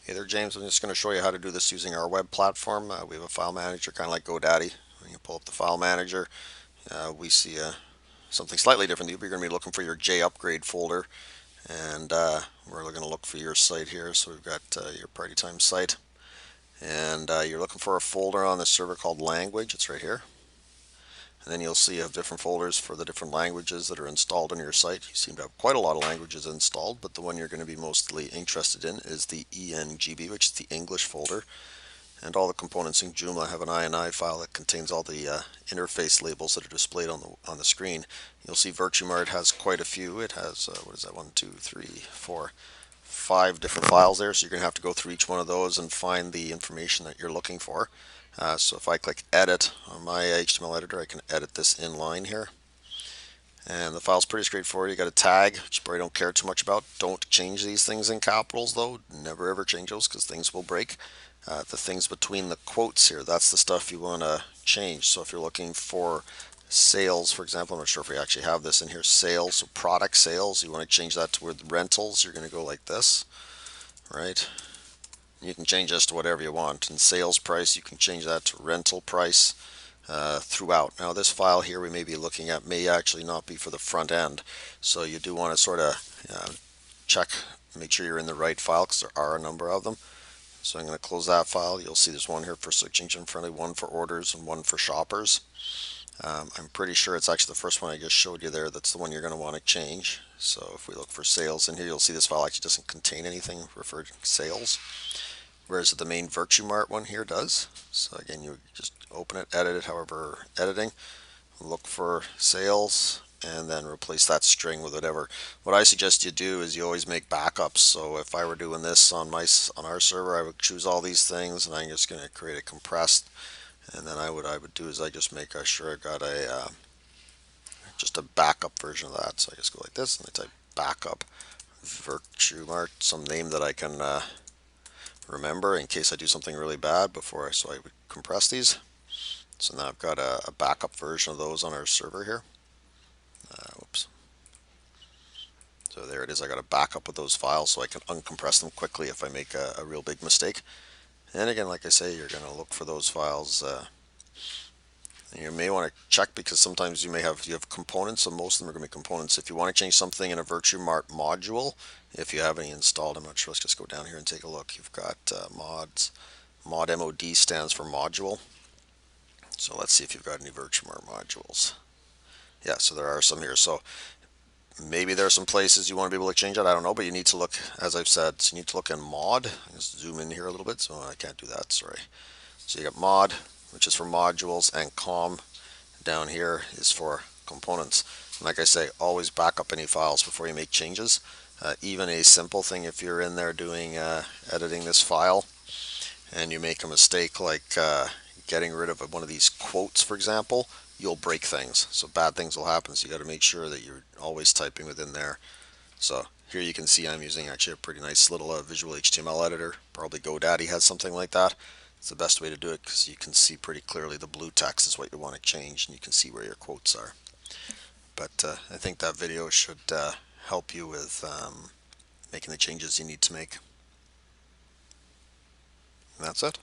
Hey there, James. I'm just going to show you how to do this using our web platform. We have a file manager, kind of like GoDaddy. When you pull up the file manager, we see something slightly different. You're going to be looking for your JUpgrade folder, and we're going to look for your site here. So we've got your Party Time site, and you're looking for a folder on the server called Language. It's right here. And then you'll see you have different folders for the different languages that are installed on your site. You seem to have quite a lot of languages installed, but the one you're going to be mostly interested in is the ENGB, which is the English folder. And all the components in Joomla have an INI file that contains all the interface labels that are displayed on the screen. You'll see VirtuMart has quite a few. It has what is that? 1, 2, 3, 4, 5 different files there. So you're going to have to go through each one of those and find the information that you're looking for. So if I click Edit on my HTML editor, I can edit this inline here. And the file's pretty straightforward. You got a tag, which you probably don't care too much about. Don't change these things in capitals though. Never ever change those because things will break. The things between the quotes here, that's the stuff you want to change. So if you're looking for sales, for example, I'm not sure if we actually have this in here, sales, so product sales, you want to change that to with rentals, you're going to go like this, right? You can change this to whatever you want. And sales price, you can change that to rental price. Throughout. Now this file here we may be looking at may actually not be for the front end, so you do want to sort of check, make sure you're in the right file because there are a number of them. So I'm going to close that file. You'll see there's one here for search engine friendly, one for orders, and one for shoppers. I'm pretty sure it's actually the first one I just showed you there. That's the one you're going to want to change. So if we look for sales in here, you'll see this file actually doesn't contain anything referred to sales, whereas the main VirtuMart one here does. So again, you just open it, edit it, however editing, look for sales, and then replace that string with whatever. What I suggest you do is you always make backups. So if I were doing this on our server, I would choose all these things, and I'm just going to create a compressed. And then I would do is I just make sure I got a just a backup version of that. So I just go like this, and I type backup VirtuMart, some name that I can remember in case I do something really bad before I. So I would compress these. So now I've got a backup version of those on our server here. Whoops. So there it is. I got a backup of those files so I can uncompress them quickly if I make a real big mistake. And again, like I say, you're going to look for those files. You may want to check because sometimes you have components, so most of them are going to be components. If you want to change something in a VirtuMart module, if you have any installed, I'm not sure. Let's just go down here and take a look. You've got mods. Mod MOD stands for module. So let's see if you've got any VirtuMart modules. Yeah, so there are some here. So maybe there are some places you want to be able to change that. I don't know, but you need to look, as I've said, so you need to look in mod. Let's zoom in here a little bit. So I can't do that, sorry. So you got mod, which is for modules, and com down here is for components. And like I say, always back up any files before you make changes. Even a simple thing, if you're in there doing editing this file and you make a mistake like getting rid of one of these quotes, for example, you'll break things. So bad things will happen. So you got to make sure that you're always typing within there. So here you can see I'm using actually a pretty nice little visual HTML editor. Probably GoDaddy has something like that. It's the best way to do it because you can see pretty clearly the blue text is what you want to change, and you can see where your quotes are. But I think that video should help you with making the changes you need to make. And that's it.